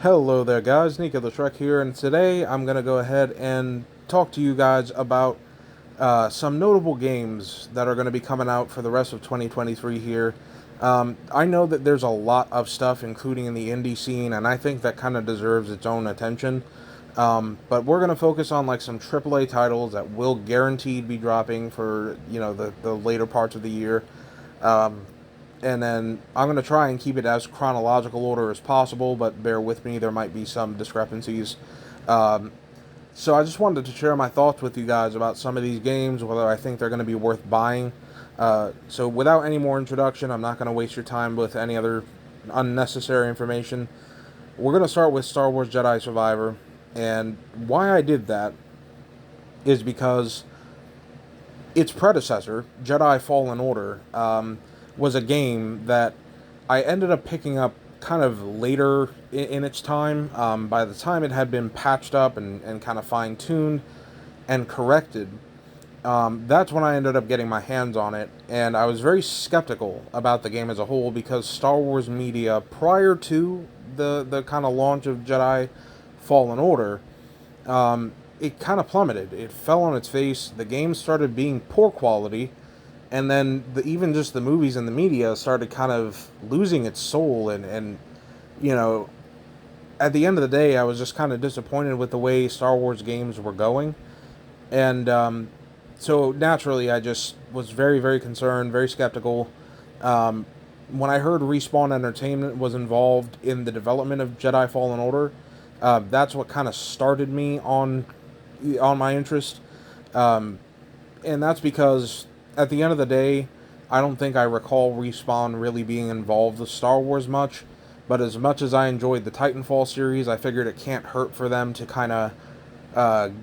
Hello there guys, Nico the Shrek here, and today I'm going to go ahead and talk to you guys about some notable games that are going to be coming out for the rest of 2023 here. I know that there's a lot of stuff, including in the indie scene, and I think that kind of deserves its own attention. But we're going to focus on like some AAA titles that will guaranteed be dropping for, the later parts of the year. Um, and then I'm going to try and keep it as chronological order as possible, but bear with me, there might be some discrepancies. Um, so I just wanted to share my thoughts with you guys about some of these games, whether I think they're going to be worth buying. So without any more introduction, I'm not going to waste your time with any other unnecessary information. We're going to start with Star Wars Jedi Survivor, and why I did that is because its predecessor, Jedi Fallen Order, was a game that I ended up picking up kind of later in its time. By the time it had been patched up and kind of fine tuned and corrected, that's when I ended up getting my hands on it. And I was very skeptical about the game as a whole because Star Wars media, prior to the kind of launch of Jedi Fallen Order, it kind of plummeted. It fell on its face. The game started being poor quality, and then even just the movies and the media started kind of losing its soul. And you know, at the end of the day, I was just kind of disappointed with the way Star Wars games were going, and so naturally, I just was very, very concerned, very skeptical. Um, when I heard Respawn Entertainment was involved in the development of Jedi Fallen Order, that's what kind of started me on my interest. Um, and that's because at the end of the day, I don't think I recall Respawn really being involved with Star Wars much. But as much as I enjoyed the Titanfall series, I figured it can't hurt for them to kind of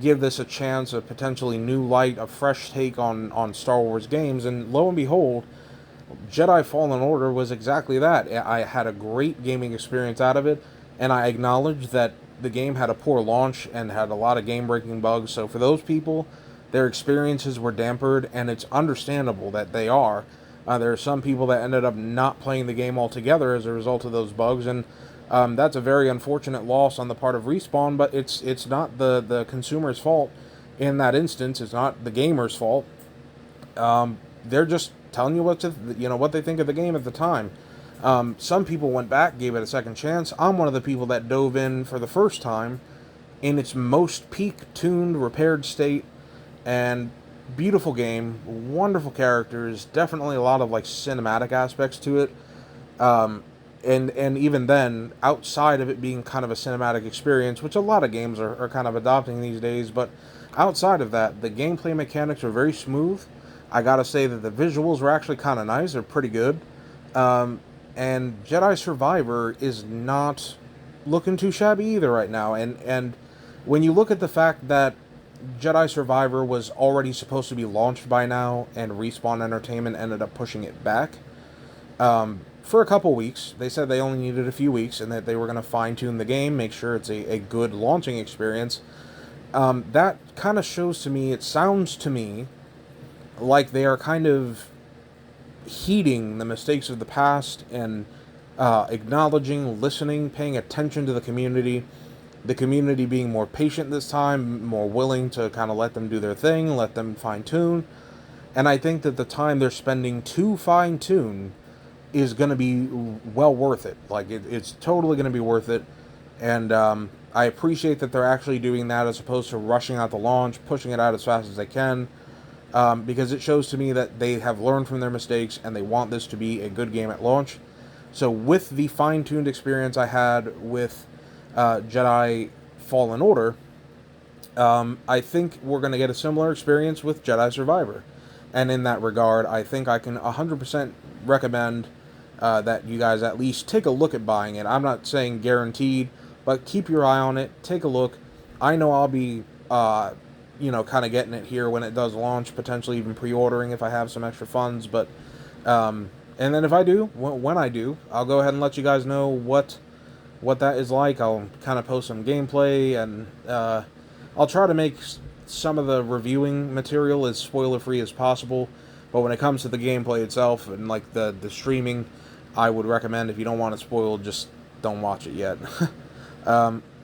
give this a chance, a potentially new light, a fresh take on Star Wars games. And lo and behold, Jedi Fallen Order was exactly that. I had a great gaming experience out of it, and I acknowledge that the game had a poor launch and had a lot of game-breaking bugs. So for those people, their experiences were dampered, and it's understandable that they are. There are some people that ended up not playing the game altogether as a result of those bugs, and that's a very unfortunate loss on the part of Respawn. But it's not the consumer's fault in that instance. It's not the gamer's fault. They're just telling you what they think of the game at the time. Some people went back, gave it a second chance. I'm one of the people that dove in for the first time in its most peak tuned, repaired state, and beautiful game, wonderful characters, definitely a lot of like cinematic aspects to it. And even then, outside of it being kind of a cinematic experience, which a lot of games are kind of adopting these days, but outside of that, the gameplay mechanics are very smooth. I gotta say that the visuals were actually kind of nice. They're pretty good. And Jedi Survivor is not looking too shabby either right now. And when you look at the fact that Jedi Survivor was already supposed to be launched by now, and Respawn Entertainment ended up pushing it back for a couple weeks. They said they only needed a few weeks, and that they were going to fine tune the game, make sure it's a good launching experience. That kind of shows to me, it sounds to me like they are kind of heeding the mistakes of the past and acknowledging, listening, paying attention to the community. The community being more patient this time, more willing to kind of let them do their thing, let them fine tune. And I think that the time they're spending to fine tune is going to be well worth it. Like, it's totally going to be worth it. And I appreciate that they're actually doing that as opposed to rushing out the launch, pushing it out as fast as they can. Because it shows to me that they have learned from their mistakes and they want this to be a good game at launch. So with the fine-tuned experience I had with Jedi Fallen Order, I think we're going to get a similar experience with Jedi Survivor. And in that regard, I think I can 100% recommend that you guys at least take a look at buying it. I'm not saying guaranteed, but keep your eye on it. Take a look. I know I'll be kind of getting it here when it does launch, potentially even pre-ordering if I have some extra funds. But and then if I do, when I do, I'll go ahead and let you guys know what that is like. I'll kind of post some gameplay, and I'll try to make some of the reviewing material as spoiler free as possible. But when it comes to the gameplay itself and like the streaming, I would recommend, if you don't want it spoiled, just don't watch it yet.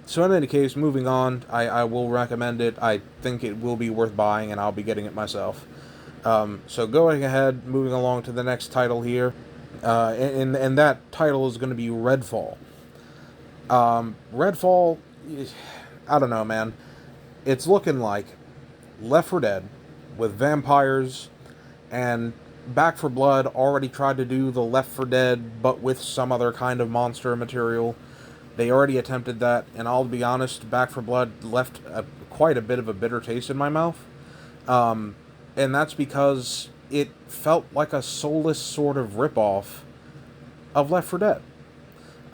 So in any case, moving on, I will recommend it. I think it will be worth buying, and I'll be getting it myself. So going ahead, moving along to the next title here, and that title is going to be Redfall. Redfall, I don't know, man. It's looking like Left 4 Dead with vampires, and Back 4 Blood already tried to do the Left 4 Dead, but with some other kind of monster material. They already attempted that, and I'll be honest, Back 4 Blood left quite a bit of a bitter taste in my mouth. And that's because it felt like a soulless sort of ripoff of Left 4 Dead.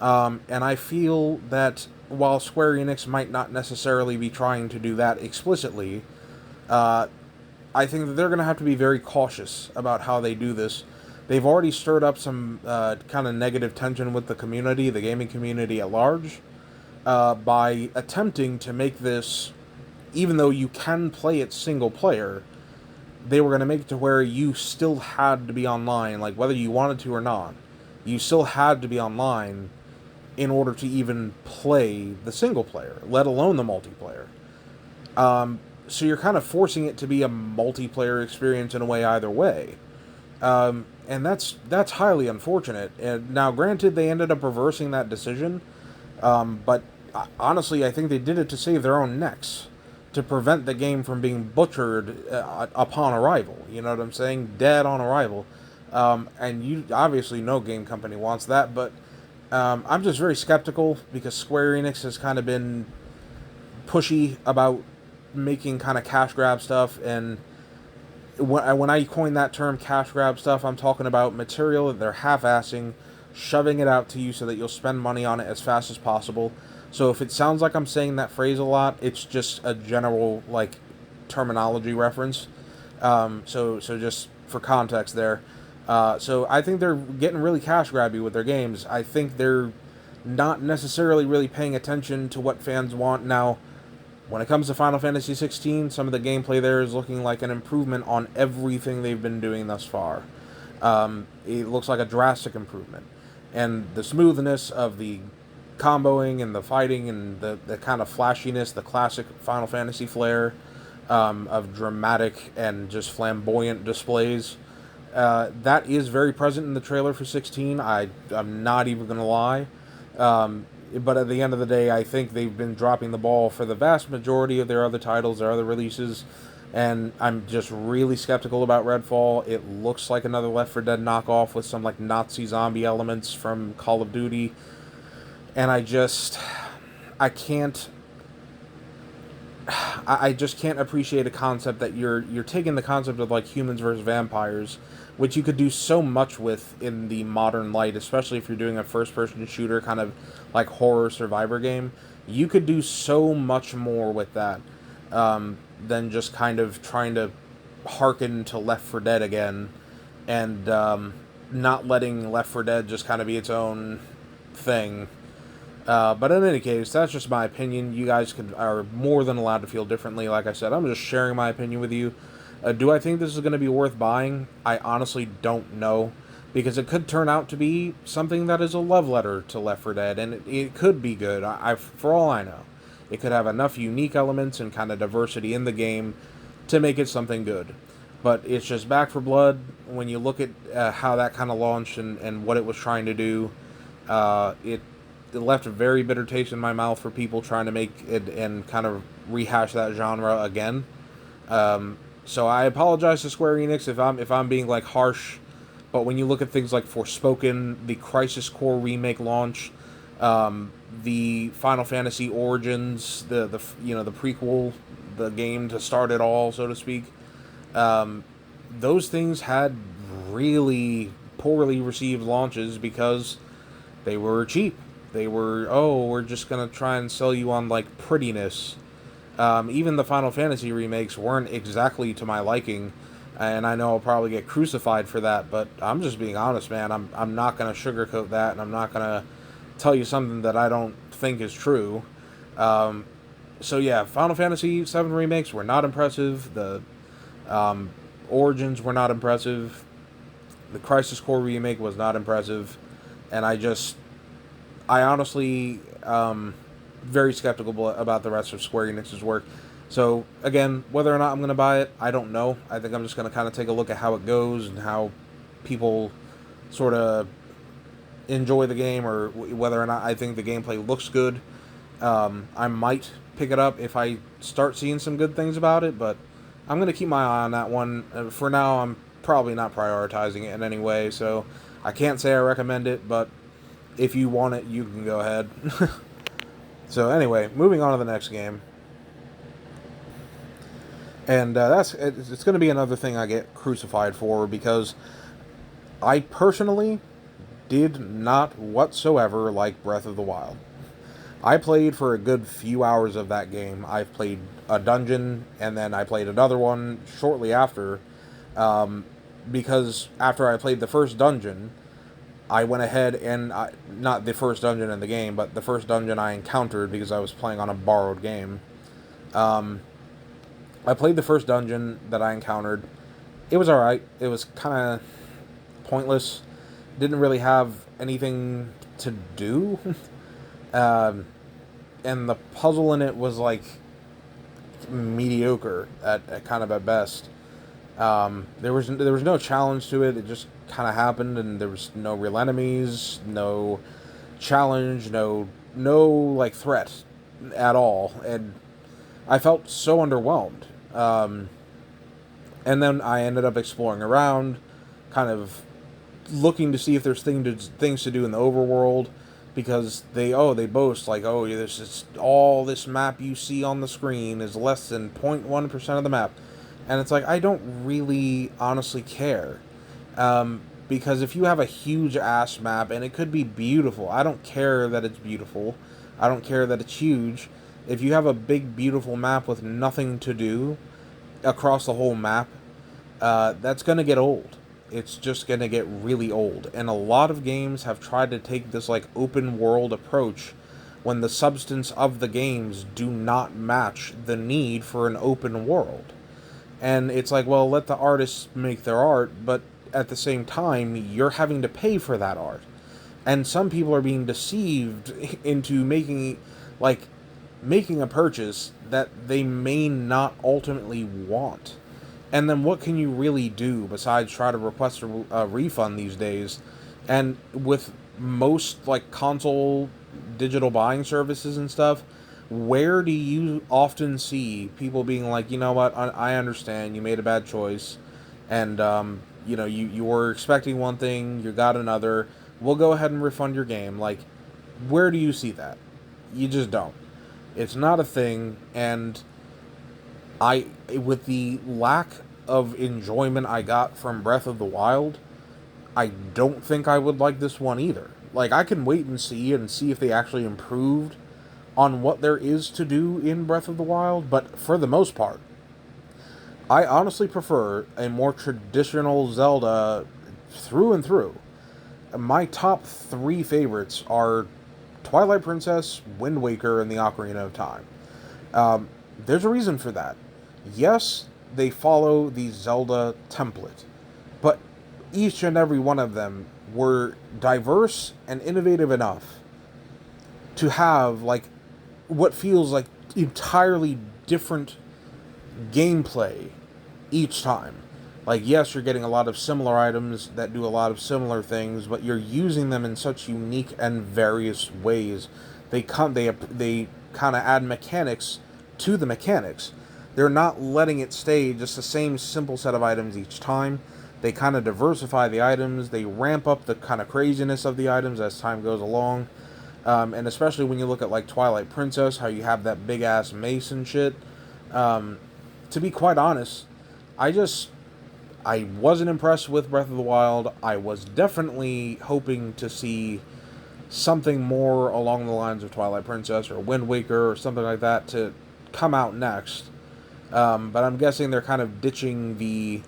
And I feel that while Square Enix might not necessarily be trying to do that explicitly, I think that they're going to have to be very cautious about how they do this. They've already stirred up some kind of negative tension with the community, the gaming community at large, by attempting to make this, even though you can play it single player, they were going to make it to where you still had to be online, like whether you wanted to or not. You still had to be online in order to even play the single player, let alone the multiplayer. So you're kind of forcing it to be a multiplayer experience in a way either way. And that's highly unfortunate. And now, granted, they ended up reversing that decision, but honestly, I think they did it to save their own necks, to prevent the game from being butchered upon arrival. You know what I'm saying? Dead on arrival. And you obviously no game company wants that, but I'm just very skeptical because Square Enix has kind of been pushy about making kind of cash grab stuff, and when I coin that term cash grab stuff, I'm talking about material that they're half-assing, shoving it out to you so that you'll spend money on it as fast as possible. So if it sounds like I'm saying that phrase a lot, it's just a general like terminology reference. So just for context there. So I think they're getting really cash grabby with their games. I think they're not necessarily really paying attention to what fans want. Now, when it comes to Final Fantasy 16, some of the gameplay there is looking like an improvement on everything they've been doing thus far. It looks like a drastic improvement. And the smoothness of the comboing and the fighting and the kind of flashiness, the classic Final Fantasy flair of dramatic and just flamboyant displays, that is very present in the trailer for 16. I'm not even going to lie. But at the end of the day, I think they've been dropping the ball for the vast majority of their other titles, their other releases, and I'm just really skeptical about Redfall. It looks like another Left 4 Dead knockoff with some like Nazi zombie elements from Call of Duty, and I just can't appreciate a concept that you're taking the concept of like humans versus vampires, which you could do so much with in the modern light, especially if you're doing a first-person shooter kind of like horror survivor game. You could do so much more with that than just kind of trying to hearken to Left 4 Dead again and not letting Left 4 Dead just kind of be its own thing. But in any case, that's just my opinion. You guys are more than allowed to feel differently. Like I said, I'm just sharing my opinion with you. Do I think this is going to be worth buying? I honestly don't know, because it could turn out to be something that is a love letter to Left 4 Dead, and it could be good. For all I know, it could have enough unique elements and kind of diversity in the game to make it something good. But it's just Back 4 Blood. When you look at how that kind of launched and what it was trying to do, it left a very bitter taste in my mouth for people trying to make it and kind of rehash that genre again. So I apologize to Square Enix if I'm being like harsh, but when you look at things like Forspoken, the Crisis Core remake launch, the Final Fantasy Origins, the prequel, the game to start it all, so to speak, those things had really poorly received launches because they were cheap. They were, we're just going to try and sell you on, like, prettiness. Even the Final Fantasy remakes weren't exactly to my liking, and I know I'll probably get crucified for that, but I'm just being honest, man. I'm not going to sugarcoat that, and I'm not going to tell you something that I don't think is true. So yeah, Final Fantasy VII remakes were not impressive. The Origins were not impressive. The Crisis Core remake was not impressive. And I honestly, very skeptical about the rest of Square Enix's work. So, again, whether or not I'm going to buy it, I don't know. I think I'm just going to kind of take a look at how it goes and how people sort of enjoy the game, or whether or not I think the gameplay looks good. I might pick it up if I start seeing some good things about it, but I'm going to keep my eye on that one. For now, I'm probably not prioritizing it in any way, so I can't say I recommend it, but if you want it, you can go ahead. So anyway, moving on to the next game. And it's going to be another thing I get crucified for, because I personally did not whatsoever like Breath of the Wild. I played for a good few hours of that game. I played a dungeon, and then I played another one shortly after, because after I played the first dungeon, I went ahead and, not the first dungeon in the game, but the first dungeon I encountered, because I was playing on a borrowed game. I played the first dungeon that I encountered. It was alright. It was kind of pointless. Didn't really have anything to do. And the puzzle in it was, like, mediocre at kind of at best. There was no challenge to it. It just kind of happened, and there was no real enemies, no challenge, no like threat at all, and I felt so underwhelmed. And then I ended up exploring around, kind of looking to see if there's things to do in the overworld, because they boast, like, oh, all this map you see on the screen is less than 0.1% of the map. And it's like, I don't really honestly care. Because if you have a huge ass map, and it could be beautiful, I don't care that it's beautiful. I don't care that it's huge. If you have a big, beautiful map with nothing to do across the whole map, that's going to get old. It's just going to get really old. And a lot of games have tried to take this, like, open world approach when the substance of the games do not match the need for an open world. And it's like, well, let the artists make their art, but at the same time, you're having to pay for that art. And some people are being deceived into making a purchase that they may not ultimately want. And then what can you really do besides try to request a refund these days? And with most, like, console digital buying services and stuff, where do you often see people being like, you know what, I understand you made a bad choice, and you were expecting one thing, you got another, we'll go ahead and refund your game? Like, where do you see that? You just don't. It's not a thing. And with the lack of enjoyment I got from Breath of the Wild, I don't think I would like this one either. Like, I can wait and see if they actually improved on what there is to do in Breath of the Wild, but for the most part, I honestly prefer a more traditional Zelda through and through. My top 3 favorites are Twilight Princess, Wind Waker, and the Ocarina of Time. There's a reason for that. Yes, they follow the Zelda template, but each and every one of them were diverse and innovative enough to have, like, what feels like entirely different gameplay each time. Like, yes, you're getting a lot of similar items that do a lot of similar things, but you're using them in such unique and various ways. They kind of add mechanics to the mechanics. They're not letting it stay just the same simple set of items each time. They kind of diversify the items. They ramp up the kind of craziness of the items as time goes along. And especially when you look at, like, Twilight Princess, how you have that big-ass mace and shit. To be quite honest, I wasn't impressed with Breath of the Wild. I was definitely hoping to see something more along the lines of Twilight Princess or Wind Waker or something like that to come out next. But I'm guessing they're kind of ditching the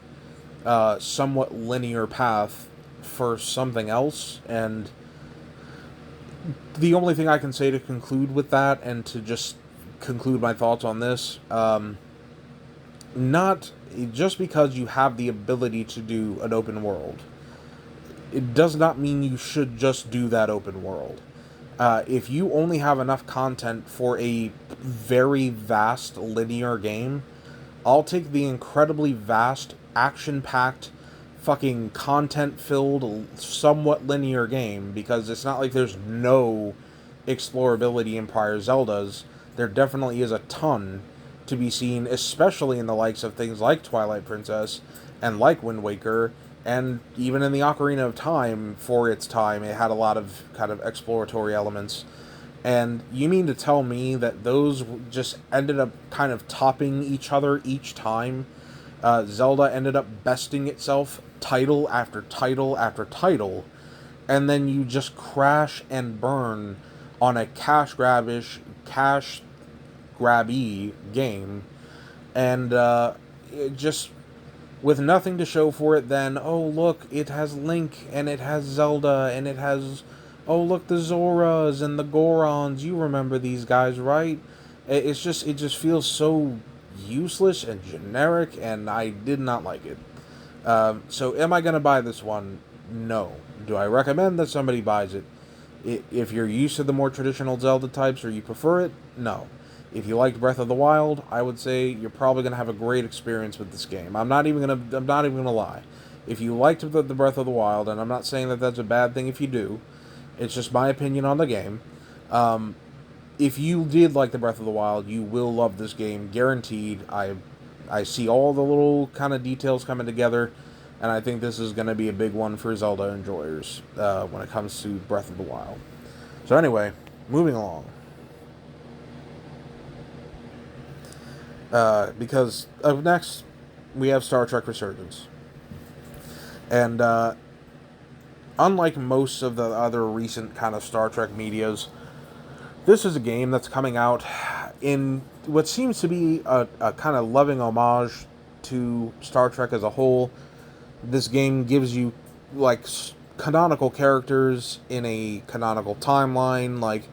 somewhat linear path for something else, and the only thing I can say to conclude with that, and to just conclude my thoughts on this, not just because you have the ability to do an open world, it does not mean you should just do that open world. If you only have enough content for a very vast linear game, I'll take the incredibly vast, action-packed, fucking content-filled, somewhat linear game, because it's not like there's no explorability in prior Zeldas. There definitely is a ton to be seen, especially in the likes of things like Twilight Princess and like Wind Waker, and even in the Ocarina of Time, for its time, it had a lot of kind of exploratory elements. And you mean to tell me that those just ended up kind of topping each other each time? Zelda ended up besting itself title after title after title, and then you just crash and burn on a cash grabby game, and it just with nothing to show for it. Then, oh look, it has Link and it has Zelda and it has, oh look, the Zoras and the Gorons. You remember these guys, right? It just feels so useless and generic, and I did not like it. So am I going to buy this one? No. Do I recommend that somebody buys it? If you're used to the more traditional Zelda types or you prefer it, no. If you liked Breath of the Wild, I would say you're probably going to have a great experience with this game. I'm not even going to lie. If you liked the Breath of the Wild, and I'm not saying that that's a bad thing if you do, it's just my opinion on the game. If you did like the Breath of the Wild, you will love this game, guaranteed. I see all the little kind of details coming together, and I think this is going to be a big one for Zelda enjoyers when it comes to Breath of the Wild. So anyway, moving along. Because of next, we have Star Trek Resurgence. And unlike most of the other recent kind of Star Trek medias, this is a game that's coming out in what seems to be a kind of loving homage to Star Trek as a whole. This game gives you, like, canonical characters in a canonical timeline. Like,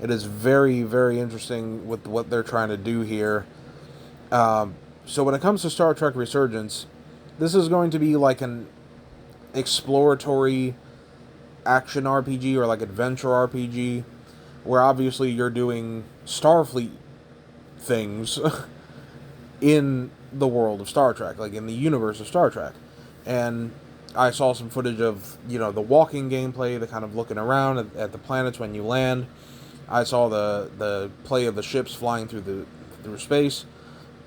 it is very, very interesting with what they're trying to do here. So when it comes to Star Trek Resurgence, this is going to be like an exploratory action RPG or like adventure RPG, where obviously you're doing Starfleet things in the world of Star Trek, like in the universe of Star Trek. And I saw some footage of, the walking gameplay, the kind of looking around at the planets when you land. I saw the play of the ships flying through space.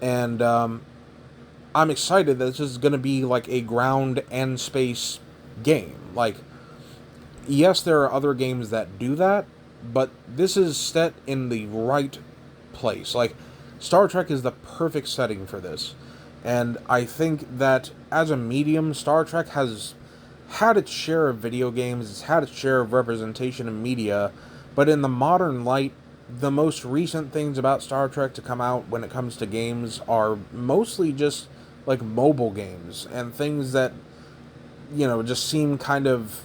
And I'm excited that this is going to be like a ground and space game. Like, yes, there are other games that do that, but this is set in the right place. Like, Star Trek is the perfect setting for this. And I think that as a medium, Star Trek has had its share of video games, it's had its share of representation in media, but in the modern light, the most recent things about Star Trek to come out when it comes to games are mostly just like mobile games and things that, just seem kind of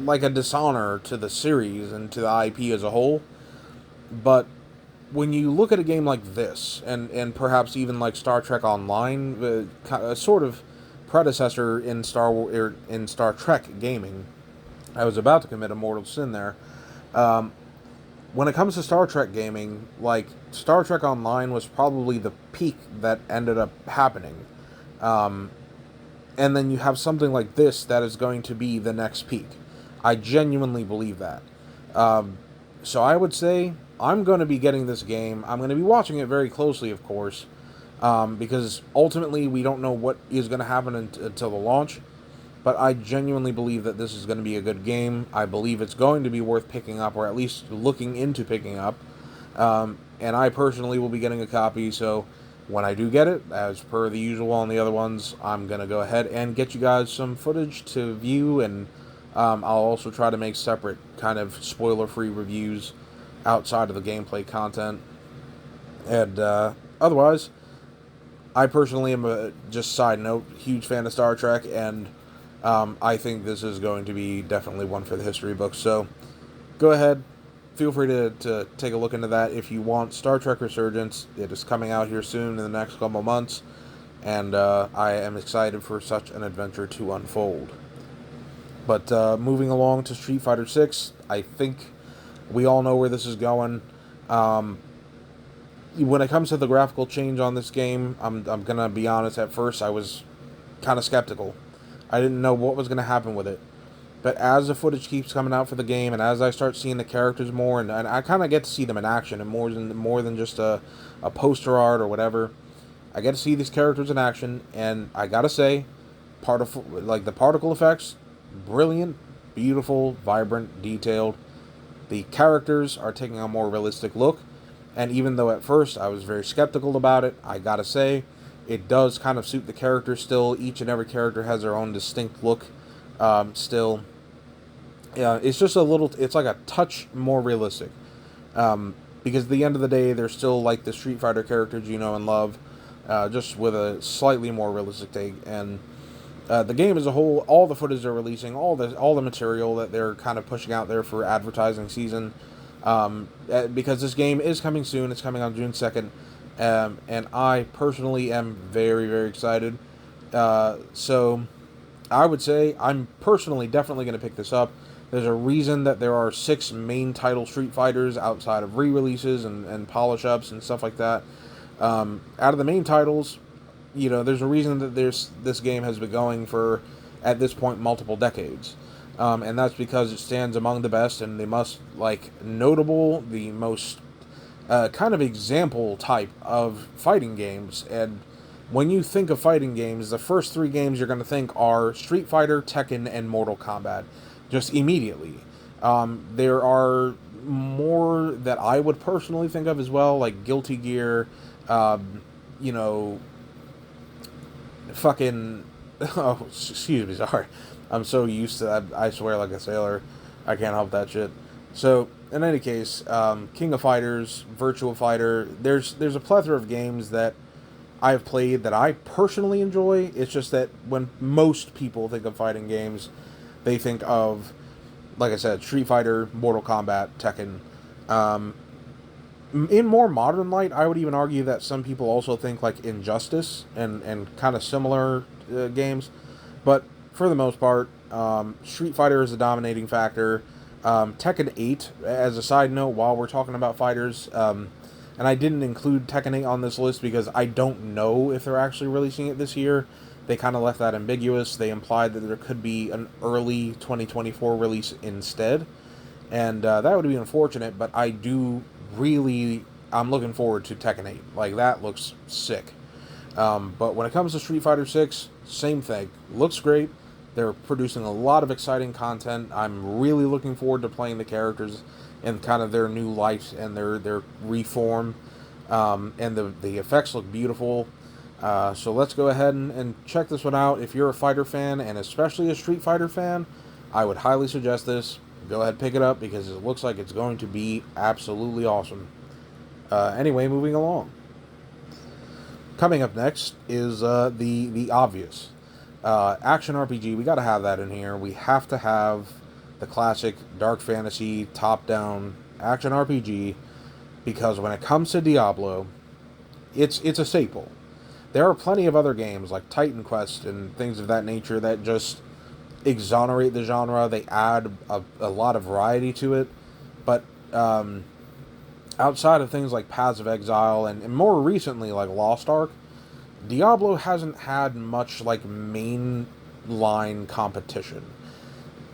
like a dishonor to the series and to the IP as a whole. But when you look at a game like this, and perhaps even like Star Trek Online, a sort of predecessor in Star Trek gaming, I was about to commit a mortal sin there. When it comes to Star Trek gaming, like, Star Trek Online was probably the peak that ended up happening. And then you have something like this that is going to be the next peak. I genuinely believe that. So I would say I'm going to be getting this game. I'm going to be watching it very closely, of course, because ultimately we don't know what is going to happen until the launch. But I genuinely believe that this is going to be a good game. I believe it's going to be worth picking up, or at least looking into picking up. And I personally will be getting a copy, so when I do get it, as per the usual on the other ones, I'm going to go ahead and get you guys some footage to view, and I'll also try to make separate kind of spoiler-free reviews outside of the gameplay content. And otherwise, I personally am just side note, huge fan of Star Trek, and I think this is going to be definitely one for the history books. So go ahead, feel free to take a look into that if you want. Star Trek Resurgence, it is coming out here soon in the next couple months, and I am excited for such an adventure to unfold. But moving along to Street Fighter 6, I think we all know where this is going. Um, when it comes to the graphical change on this game, I'm going to be honest, at first I was kind of skeptical. I didn't know what was going to happen with it. But as the footage keeps coming out for the game, and as I start seeing the characters more, and I kind of get to see them in action, and more than just a poster art or whatever, I get to see these characters in action, and I gotta say, the particle effects, brilliant, beautiful, vibrant, detailed. The characters are taking a more realistic look, and even though at first I was very skeptical about it, I gotta say, it does kind of suit the characters still. Each and every character has their own distinct look. Still, yeah, it's just it's like a touch more realistic. Because at the end of the day, they're still like the Street Fighter characters you know and love, just with a slightly more realistic take. And the game as a whole, all the footage they're releasing, all the material that they're kind of pushing out there for advertising season, because this game is coming soon. It's coming on June 2nd, and I personally am very, very excited. So I would say I'm personally definitely going to pick this up. There's a reason that there are 6 main title Street Fighters outside of re-releases and polish-ups and stuff like that. Out of the main titles, there's a reason that this game has been going for, at this point, multiple decades. And that's because it stands among the best and the most, notable, the most kind of example type of fighting games. And when you think of fighting games, the first 3 games you're going to think are Street Fighter, Tekken, and Mortal Kombat. Just immediately. There are more that I would personally think of as well, like Guilty Gear, fucking... Oh, excuse me, sorry. I'm so used to that. I swear like a sailor. I can't help that shit. So, in any case, King of Fighters, Virtua Fighter, there's a plethora of games that I've played that I personally enjoy. It's just that when most people think of fighting games, they think of, like I said, Street Fighter, Mortal Kombat, Tekken. In more modern light, I would even argue that some people also think like Injustice and kind of similar games. But for the most part, Street Fighter is the dominating factor. Tekken 8, as a side note, while we're talking about fighters, and I didn't include Tekken 8 on this list because I don't know if they're actually releasing it this year. They kind of left that ambiguous. They implied that there could be an early 2024 release instead. And that would be unfortunate, but I'm looking forward to Tekken 8. Like, that looks sick. But when it comes to Street Fighter 6, same thing. Looks great. They're producing a lot of exciting content. I'm really looking forward to playing the characters and kind of their new life and their reform. And the effects look beautiful. So let's go ahead and check this one out. If you're a fighter fan, and especially a Street Fighter fan, I would highly suggest this. Go ahead, pick it up, because it looks like it's going to be absolutely awesome. Anyway, moving along. Coming up next is the obvious. Action RPG, we gotta have that in here. We have to have the classic dark fantasy, top-down action RPG, because when it comes to Diablo, it's a staple. There are plenty of other games like Titan Quest and things of that nature that just exonerate the genre. They add a lot of variety to it. But outside of things like Paths of Exile and more recently like Lost Ark, Diablo hasn't had much like mainline competition.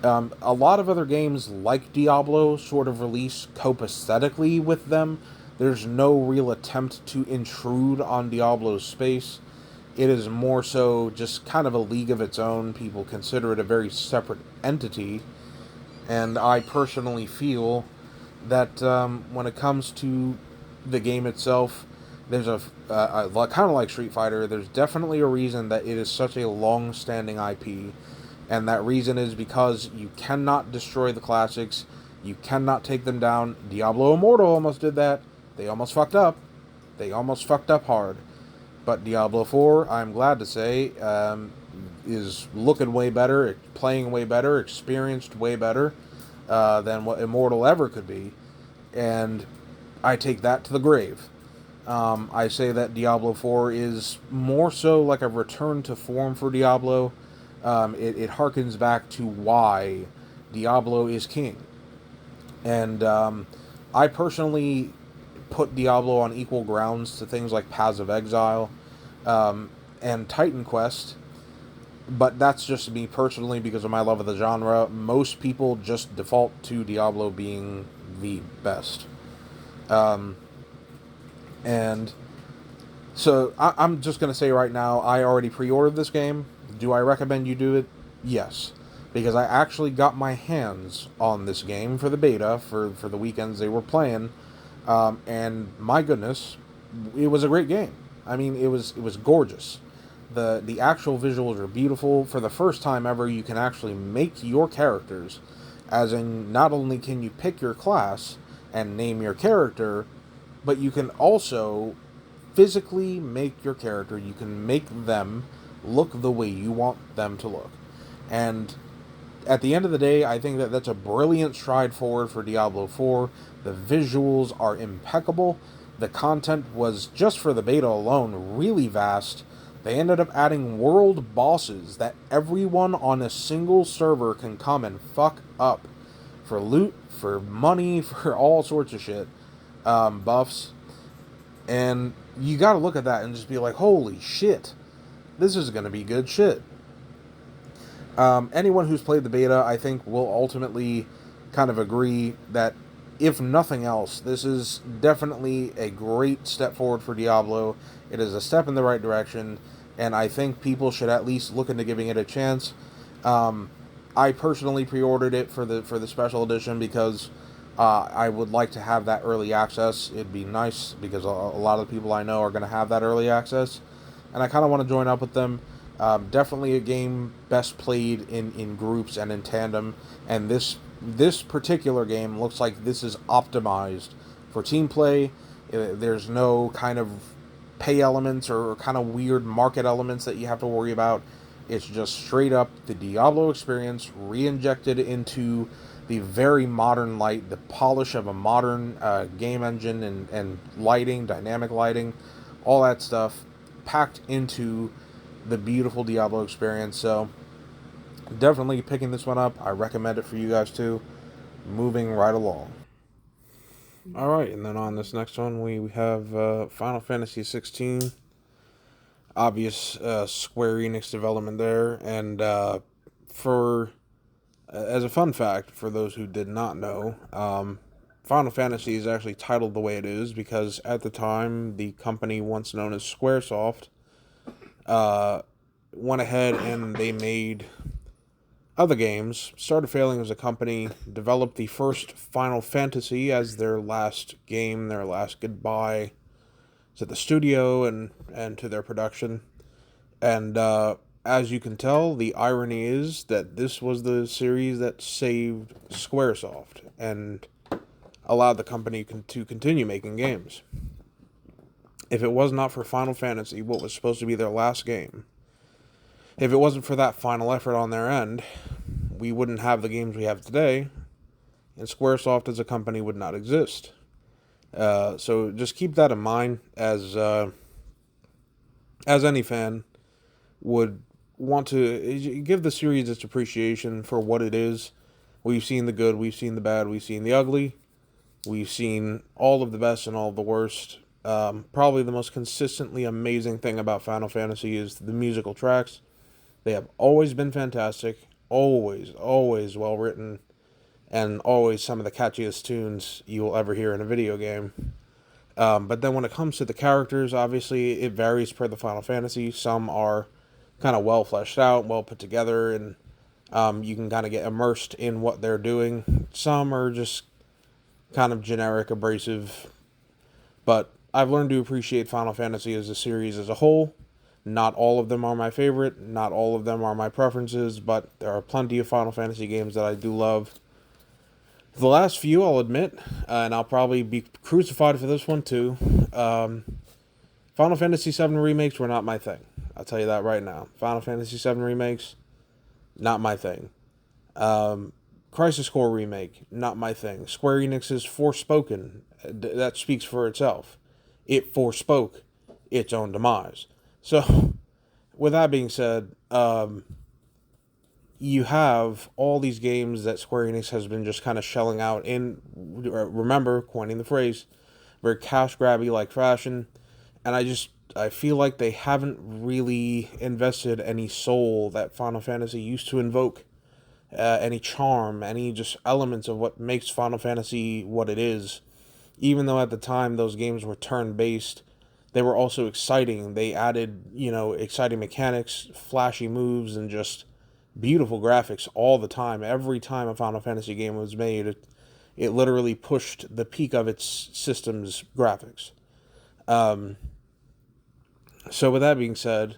A lot of other games like Diablo sort of release copacetically with them. There's no real attempt to intrude on Diablo's space. It is more so just kind of a league of its own. People consider it a very separate entity. And I personally feel that when it comes to the game itself, there's kind of like Street Fighter, there's definitely a reason that it is such a long-standing IP. And that reason is because you cannot destroy the classics. You cannot take them down. Diablo Immortal almost did that. They almost fucked up. They almost fucked up hard. But Diablo 4, I'm glad to say, is looking way better, playing way better, experienced way better than what Immortal ever could be. And I take that to the grave. I say that Diablo 4 is more so like a return to form for Diablo. It harkens back to why Diablo is king. And I personally put Diablo on equal grounds to things like Paths of Exile and Titan Quest, but that's just me personally because of my love of the genre. Most people just default to Diablo being the best. Um, and so I'm just going to say right now, I already pre-ordered this game. Do I recommend you do it? Yes. Because I actually got my hands on this game for the beta, for the weekends they were playing. And my goodness, it was a great game. I mean, it was gorgeous. The actual visuals are beautiful. For the first time ever, you can actually make your characters, as in not only can you pick your class and name your character, but you can also physically make your character. You can make them look the way you want them to look. And at the end of the day, I think that that's a brilliant stride forward for Diablo 4. The visuals are impeccable. The content was, just for the beta alone, really vast. They ended up adding world bosses that everyone on a single server can come and fuck up for loot, for money, for all sorts of shit, buffs. And you gotta look at that and just be like, holy shit, this is gonna be good shit. Anyone who's played the beta, I think, will ultimately kind of agree that, if nothing else, this is definitely a great step forward for Diablo. It is a step in the right direction, and I think people should at least look into giving it a chance. I personally pre-ordered it for the special edition because I would like to have that early access. It'd be nice because a lot of the people I know are going to have that early access, and I kind of want to join up with them. Definitely a game best played in groups and in tandem, and this particular game looks like this is optimized for team play. There's no kind of pay elements or kind of weird market elements that you have to worry about. It's just straight up the Diablo experience re-injected into the very modern light, the polish of a modern game engine and lighting, dynamic lighting, all that stuff packed into the beautiful Diablo experience. So definitely picking this one up. I recommend it for you guys too. Moving right along. All right, and then on this next one we have Final Fantasy 16. Obvious Square Enix development there, and for as a fun fact for those who did not know, Final Fantasy is actually titled the way it is because at the time the company once known as Squaresoft went ahead and they made other games, started failing as a company, developed the first Final Fantasy as their last game, their last goodbye to the studio and to their production. And as you can tell, the irony is that this was the series that saved Squaresoft and allowed the company to continue making games. If it was not for Final Fantasy, what was supposed to be their last game, if it wasn't for that final effort on their end, we wouldn't have the games we have today, and Squaresoft as a company would not exist. So just keep that in mind as any fan would want to give the series its appreciation for what it is. We've seen the good, we've seen the bad, we've seen the ugly, we've seen all of the best and all of the worst. Probably the most consistently amazing thing about Final Fantasy is the musical tracks. They have always been fantastic, always well written, and always some of the catchiest tunes you will ever hear in a video game. But then when it comes to the characters, obviously it varies per the Final Fantasy. Some are kind of well fleshed out, well put together, and you can kind of get immersed in what they're doing. Some are just kind of generic, abrasive, but I've learned to appreciate Final Fantasy as a series as a whole. Not all of them are my favorite, not all of them are my preferences, but there are plenty of Final Fantasy games that I do love. The last few, I'll admit, and I'll probably be crucified for this one too. Final Fantasy VII remakes were not my thing. I'll tell you that right now. Final Fantasy VII remakes, not my thing. Crisis Core remake, not my thing. Square Enix's Forspoken, that speaks for itself. It forspoke its own demise. So, with that being said, you have all these games that Square Enix has been just kind of shelling out in, remember, coining the phrase, very cash grabby like fashion. And I feel like they haven't really invested any soul that Final Fantasy used to invoke, any charm, any just elements of what makes Final Fantasy what it is. Even though at the time those games were turn based, they were also exciting. They added, exciting mechanics, flashy moves, and just beautiful graphics all the time. Every time a Final Fantasy game was made, it literally pushed the peak of its system's graphics. So with that being said,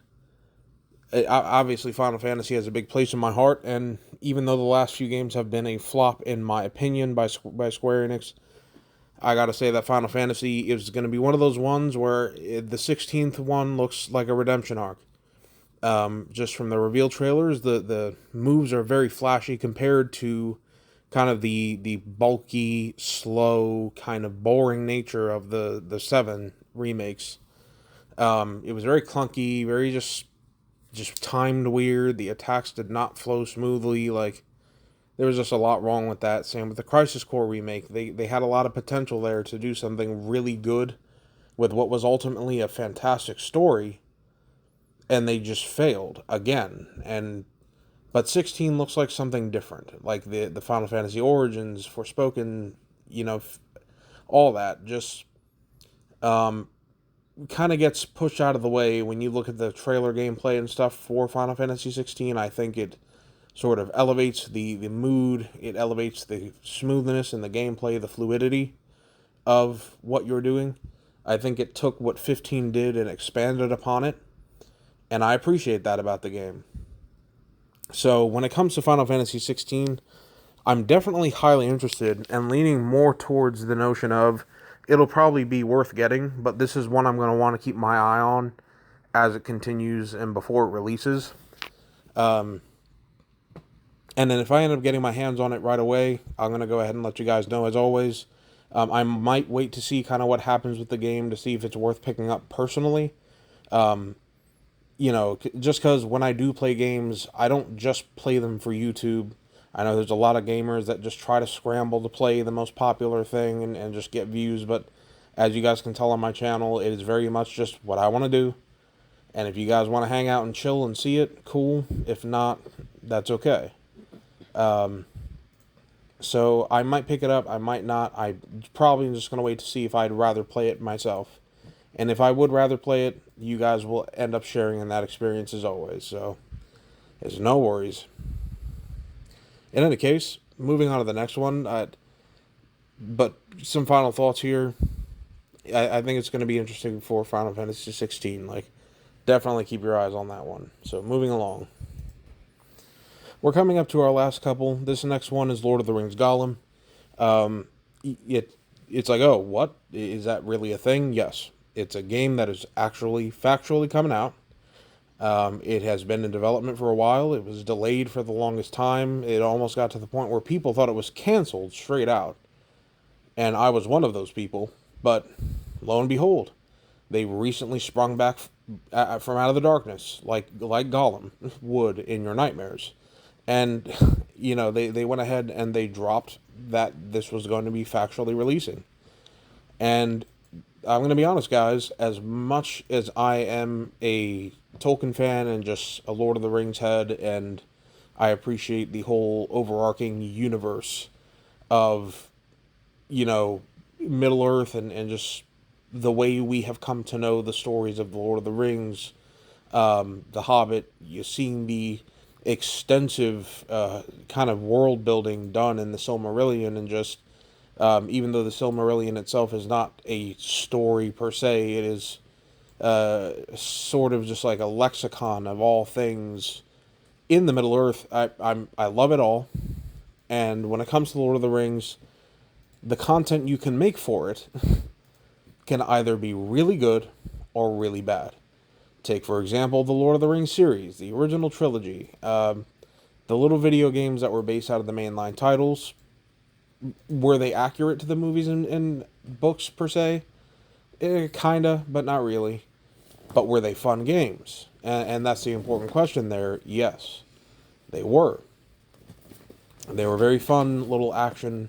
obviously Final Fantasy has a big place in my heart, and even though the last few games have been a flop in my opinion by Square Enix, I gotta say that Final Fantasy is going to be one of those ones where the 16th one looks like a redemption arc. Just from the reveal trailers, the moves are very flashy compared to kind of the bulky, slow, kind of boring nature of the 7 remakes. It was very clunky, very just timed weird. The attacks did not flow smoothly. Like, there was just a lot wrong with that. Same with the Crisis Core remake. They had a lot of potential there to do something really good with what was ultimately a fantastic story, and they just failed again. But 16 looks like something different, like the Final Fantasy Origins, Forspoken, all that just kind of gets pushed out of the way when you look at the trailer gameplay and stuff for Final Fantasy 16. I think it sort of elevates the mood, it elevates the smoothness and the gameplay, the fluidity of what you're doing. I think it took what 15 did and expanded upon it, and I appreciate that about the game. So when it comes to Final Fantasy 16, I'm definitely highly interested and leaning more towards the notion of it'll probably be worth getting, but this is one I'm going to want to keep my eye on as it continues and before it releases. And then if I end up getting my hands on it right away, I'm going to go ahead and let you guys know as always. I might wait to see kind of what happens with the game to see if it's worth picking up personally. Just because when I do play games, I don't just play them for YouTube. I know there's a lot of gamers that just try to scramble to play the most popular thing and just get views, but as you guys can tell on my channel, it is very much just what I want to do. And if you guys want to hang out and chill and see it, cool. If not, that's okay. So I might pick it up, I might not. I probably just going to wait to see if I'd rather play it myself. And if I would rather play it, you guys will end up sharing in that experience as always. So there's no worries. In any case, moving on to the next one. But some final thoughts here. I think it's going to be interesting for Final Fantasy 16. Like, definitely keep your eyes on that one. So moving along. We're coming up to our last couple. This next one is Lord of the Rings Gollum. It's like, oh, what? Is that really a thing? Yes. It's a game that is actually factually coming out. It has been in development for a while. It was delayed for the longest time. It almost got to the point where people thought it was canceled straight out. And I was one of those people. But lo and behold, they recently sprung back from out of the darkness, like Gollum would in your nightmares. And, they went ahead and they dropped that this was going to be factually releasing. And I'm going to be honest, guys, as much as I am a Tolkien fan and just a Lord of the Rings head, and I appreciate the whole overarching universe of, Middle Earth and just the way we have come to know the stories of the Lord of the Rings, The Hobbit, you're seeing the extensive kind of world building done in the Silmarillion, and just even though the Silmarillion itself is not a story per se, it is sort of just like a lexicon of all things in the Middle Earth. I love it all, and when it comes to Lord of the Rings, the content you can make for it can either be really good or really bad. Take, for example, the Lord of the Rings series, the original trilogy. The little video games that were based out of the mainline titles, were they accurate to the movies and books, per se? Kinda, but not really. But were they fun games? And that's the important question there. Yes, they were. They were very fun little action,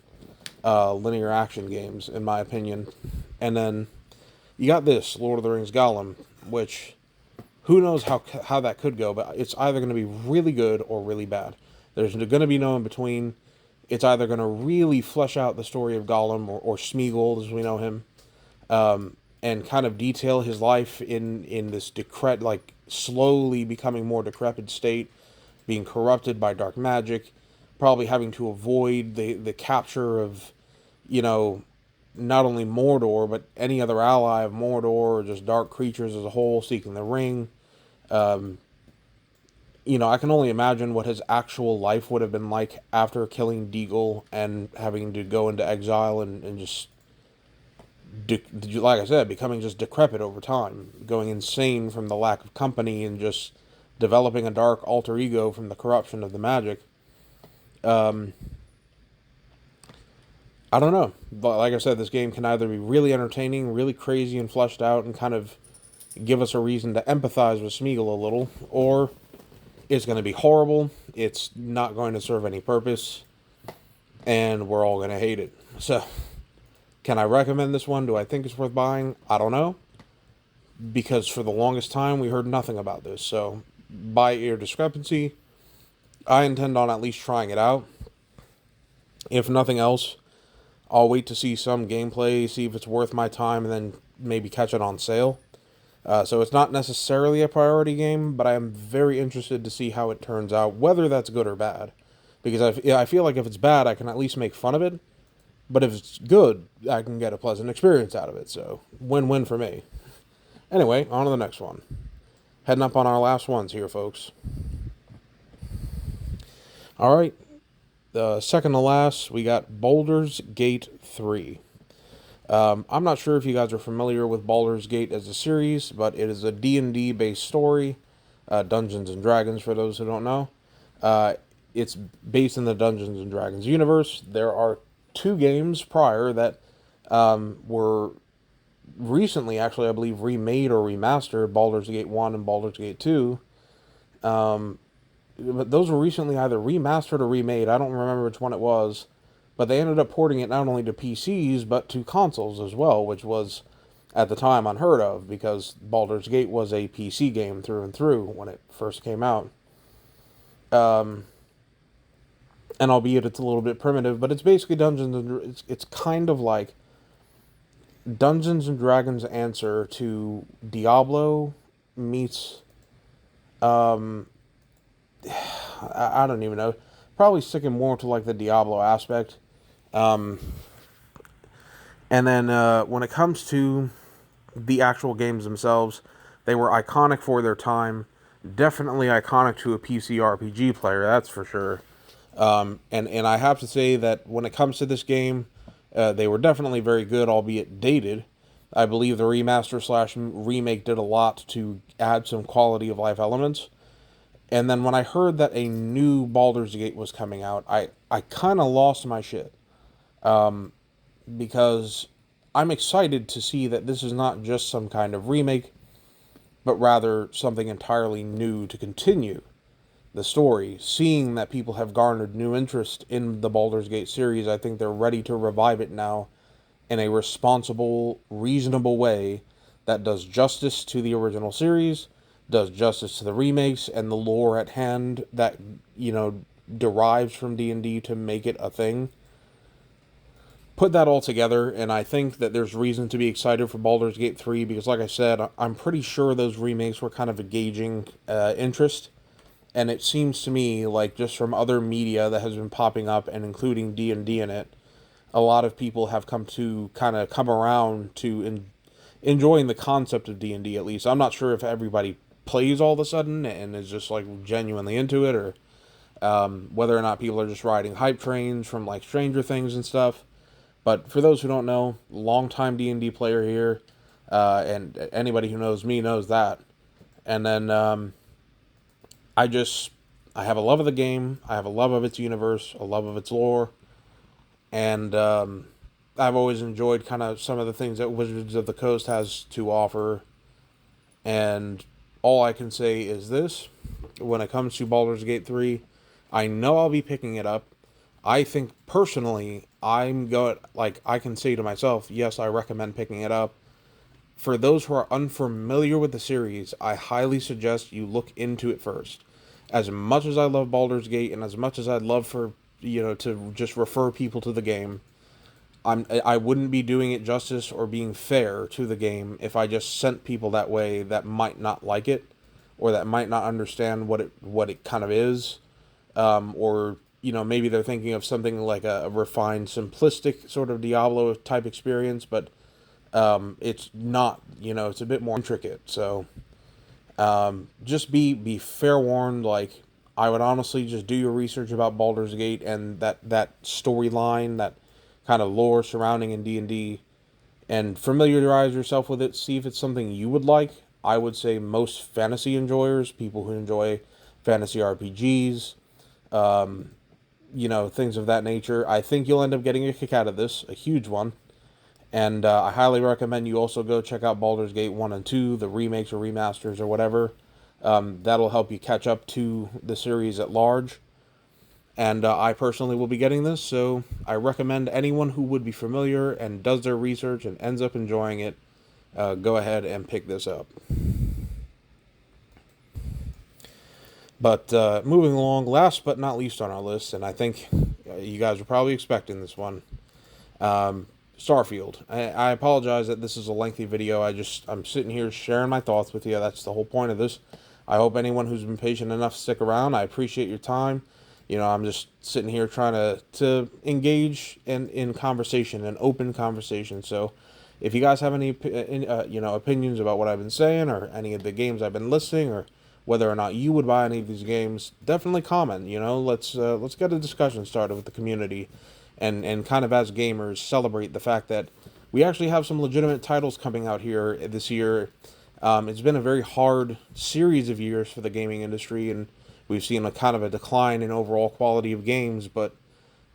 linear action games, in my opinion. And then you got this Lord of the Rings Gollum, which who knows how that could go, but it's either going to be really good or really bad. There's going to be no in between. It's either going to really flesh out the story of Gollum or Smeagol as we know him, and kind of detail his life in this like slowly becoming more decrepit state, being corrupted by dark magic, probably having to avoid the capture of, you know, not only Mordor but any other ally of Mordor or just dark creatures as a whole seeking the ring. I can only imagine what his actual life would have been like after killing Deagle and having to go into exile and just, like I said, becoming just decrepit over time, going insane from the lack of company and just developing a dark alter ego from the corruption of the magic. I don't know. But like I said, this game can either be really entertaining, really crazy and fleshed out and kind of give us a reason to empathize with Smeagol a little, or it's going to be horrible, it's not going to serve any purpose, and we're all going to hate it. So, can I recommend this one? Do I think it's worth buying? I don't know. Because for the longest time, we heard nothing about this. So, by ear discrepancy, I intend on at least trying it out. If nothing else, I'll wait to see some gameplay, see if it's worth my time, and then maybe catch it on sale. So it's not necessarily a priority game, but I am very interested to see how it turns out, whether that's good or bad. Because I feel like if it's bad, I can at least make fun of it. But if it's good, I can get a pleasant experience out of it. So, win-win for me. Anyway, on to the next one. Heading up on our last ones here, folks. Alright, second to last, we got Baldur's Gate 3. I'm not sure if you guys are familiar with Baldur's Gate as a series, but it is a D&D based story, Dungeons and Dragons for those who don't know. It's based in the Dungeons and Dragons universe. There are 2 games prior that were recently, actually, I believe, remade or remastered, Baldur's Gate 1 and Baldur's Gate 2. But those were recently either remastered or remade. I don't remember which one it was. But they ended up porting it not only to PCs, but to consoles as well, which was, at the time, unheard of, because Baldur's Gate was a PC game through and through when it first came out. And albeit it's a little bit primitive, but it's basically it's kind of like Dungeons and Dragons' answer to Diablo meets, I don't even know, probably sticking more to like the Diablo aspect. And then when it comes to the actual games themselves, they were iconic for their time. Definitely iconic to a PC RPG player, that's for sure. And I have to say that when it comes to this game, they were definitely very good, albeit dated. I believe the remaster/remake did a lot to add some quality of life elements. And then when I heard that a new Baldur's Gate was coming out, I kind of lost my shit. Because I'm excited to see that this is not just some kind of remake, but rather something entirely new to continue the story. Seeing that people have garnered new interest in the Baldur's Gate series, I think they're ready to revive it now in a responsible, reasonable way that does justice to the original series, does justice to the remakes, and the lore at hand that, derives from D&D to make it a thing. Put that all together, and I think that there's reason to be excited for Baldur's Gate 3, because like I said, I'm pretty sure those remakes were kind of a gauging interest, and it seems to me like just from other media that has been popping up and including D&D in it, a lot of people have come around to enjoying the concept of D&D, at least. I'm not sure if everybody plays all of a sudden and is just like genuinely into it, or whether or not people are just riding hype trains from like Stranger Things and stuff. But for those who don't know, longtime D&D player here, and anybody who knows me knows that. And then I have a love of the game, I have a love of its universe, a love of its lore, and I've always enjoyed kind of some of the things that Wizards of the Coast has to offer. And all I can say is this: when it comes to Baldur's Gate 3, I know I'll be picking it up. I think personally, I can say to myself, yes, I recommend picking it up. For those who are unfamiliar with the series, I highly suggest you look into it first. As much as I love Baldur's Gate, and as much as I'd love for to just refer people to the game, I wouldn't be doing it justice or being fair to the game if I just sent people that way that might not like it, or that might not understand what it kind of is, or maybe they're thinking of something like a refined, simplistic sort of Diablo type experience, but it's not. It's a bit more intricate. So just be fair warned. Like, I would honestly just do your research about Baldur's Gate and that storyline, that kind of lore surrounding in D&D, and familiarize yourself with it. See if it's something you would like. I would say most fantasy enjoyers, people who enjoy fantasy RPGs, things of that nature, I think you'll end up getting a kick out of this, a huge one. And I highly recommend you also go check out Baldur's Gate 1 and 2, the remakes or remasters or whatever. That'll help you catch up to the series at large. And I personally will be getting this, so I recommend anyone who would be familiar and does their research and ends up enjoying it, go ahead and pick this up. But moving along, last but not least on our list, and I think you guys are probably expecting this one, Starfield. I apologize that this is a lengthy video. I'm sitting here sharing my thoughts with you. That's the whole point of this. I hope anyone who's been patient enough to stick around, I appreciate your time. I'm just sitting here trying to engage in conversation, an open conversation. So if you guys have any opinions about what I've been saying, or any of the games I've been listing, or whether or not you would buy any of these games, definitely comment. Let's get a discussion started with the community, and kind of as gamers celebrate the fact that we actually have some legitimate titles coming out here this year. It's been a very hard series of years for the gaming industry, and we've seen a kind of a decline in overall quality of games, but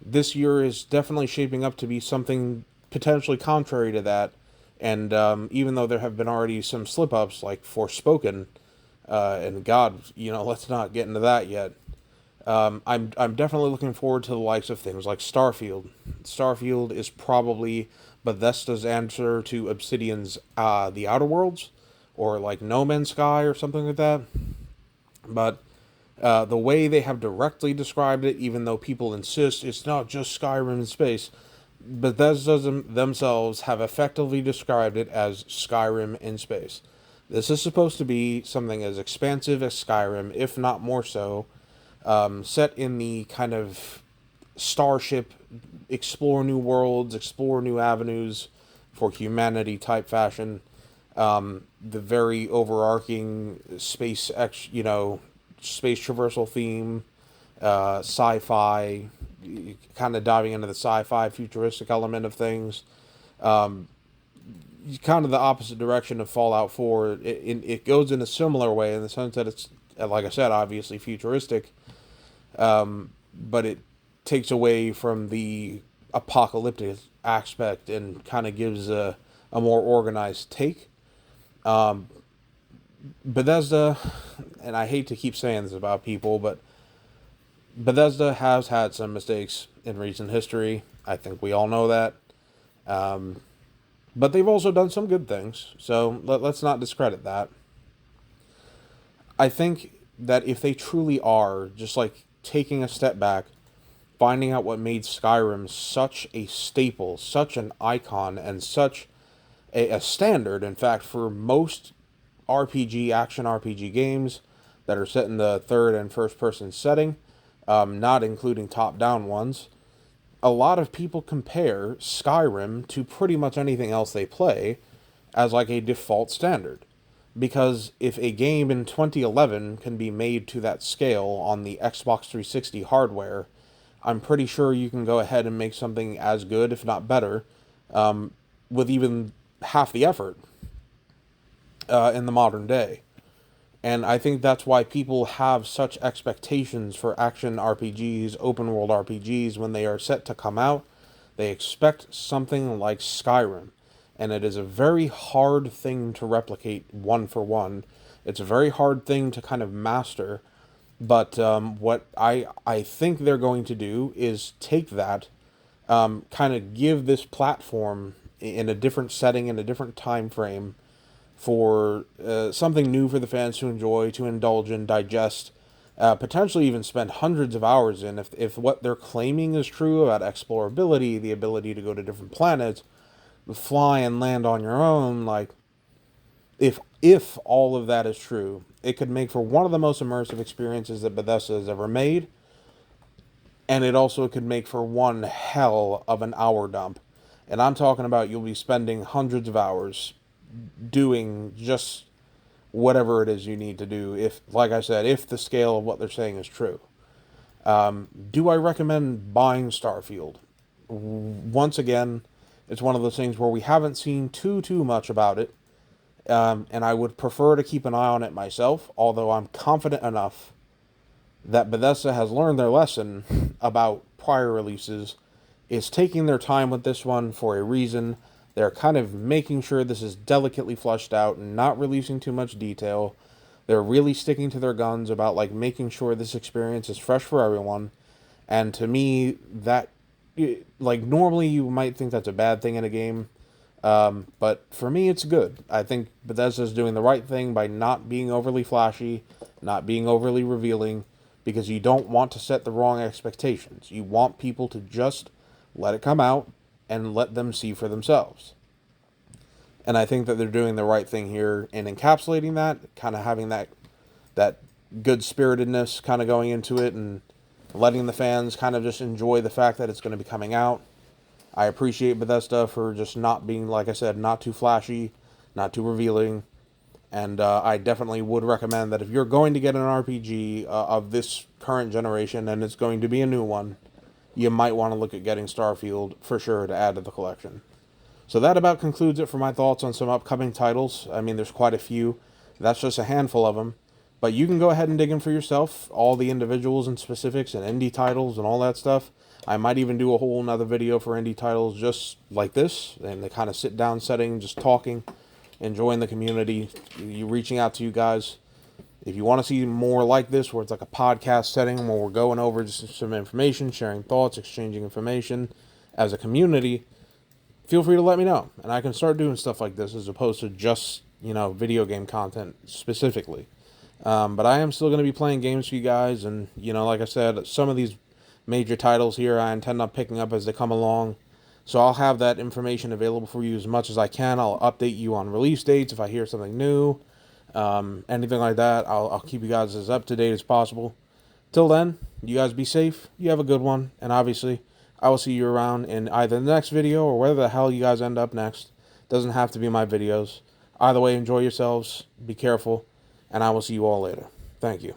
this year is definitely shaping up to be something potentially contrary to that. And even though there have been already some slip-ups like Forspoken, and God, let's not get into that yet. I'm definitely looking forward to the likes of things like Starfield. Starfield is probably Bethesda's answer to Obsidian's The Outer Worlds, or like No Man's Sky or something like that. But the way they have directly described it, even though people insist it's not just Skyrim in space, Bethesda themselves have effectively described it as Skyrim in space. This is supposed to be something as expansive as Skyrim, if not more so, set in the kind of starship, explore new worlds, explore new avenues for humanity type fashion. The very overarching space traversal theme, sci-fi, kind of diving into the sci-fi futuristic element of things. Kind of the opposite direction of Fallout 4. It goes in a similar way in the sense that it's, like I said, obviously futuristic, but it takes away from the apocalyptic aspect and kind of gives a more organized take. Bethesda, and I hate to keep saying this about people, but Bethesda has had some mistakes in recent history. I think we all know that. But they've also done some good things, so let's not discredit that. I think that if they truly are just like taking a step back, finding out what made Skyrim such a staple, such an icon, and such a standard, in fact, for most action RPG games that are set in the third and first person setting, not including top down ones. A lot of people compare Skyrim to pretty much anything else they play as like a default standard. Because if a game in 2011 can be made to that scale on the Xbox 360 hardware, I'm pretty sure you can go ahead and make something as good, if not better, with even half the effort in the modern day. And I think that's why people have such expectations for action RPGs, open world RPGs, when they are set to come out. They expect something like Skyrim. And it is a very hard thing to replicate one for one. It's a very hard thing to kind of master, But what I think they're going to do is take that, kind of give this platform in a different setting, in a different time frame, for something new for the fans to enjoy, to indulge in, digest, potentially even spend hundreds of hours in. If what they're claiming is true about explorability, the ability to go to different planets, fly and land on your own, like, if all of that is true, it could make for one of the most immersive experiences that Bethesda has ever made, and it also could make for one hell of an hour dump. And I'm talking about you'll be spending hundreds of hours doing just whatever it is you need to do. If, like I said, if the scale of what they're saying is true, do I recommend buying Starfield? Once again, it's one of those things where we haven't seen too much about it, and I would prefer to keep an eye on it myself. Although I'm confident enough that Bethesda has learned their lesson about prior releases, is taking their time with this one for a reason. They're kind of making sure this is delicately fleshed out and not releasing too much detail. They're really sticking to their guns about, like, making sure this experience is fresh for everyone. And to me, that, like, normally you might think that's a bad thing in a game, but for me, it's good. I think Bethesda's doing the right thing by not being overly flashy, not being overly revealing, because you don't want to set the wrong expectations. You want people to just let it come out and let them see for themselves. And I think that they're doing the right thing here in encapsulating that, kind of having that good spiritedness kind of going into it, and letting the fans kind of just enjoy the fact that it's going to be coming out. I appreciate Bethesda for just not being, like I said, not too flashy, not too revealing. And I definitely would recommend that if you're going to get an RPG of this current generation, and it's going to be a new one, you might want to look at getting Starfield for sure to add to the collection. So that about concludes it for my thoughts on some upcoming titles. I mean, there's quite a few. That's just a handful of them. But you can go ahead and dig in for yourself, all the individuals and specifics and indie titles and all that stuff. I might even do a whole nother video for indie titles just like this, in the kind of sit-down setting, just talking, enjoying the community, you reaching out to you guys. If you want to see more like this, where it's like a podcast setting, where we're going over just some information, sharing thoughts, exchanging information as a community, feel free to let me know, and I can start doing stuff like this as opposed to just, video game content specifically. But I am still going to be playing games for you guys, and, like I said, some of these major titles here I intend on picking up as they come along. So I'll have that information available for you as much as I can. I'll update you on release dates if I hear something new. Anything like that, I'll keep you guys as up to date as possible. Till then, you guys be safe, you have a good one, and obviously, I will see you around in either the next video or wherever the hell you guys end up next. Doesn't have to be my videos. Either way, enjoy yourselves, be careful, and I will see you all later. Thank you.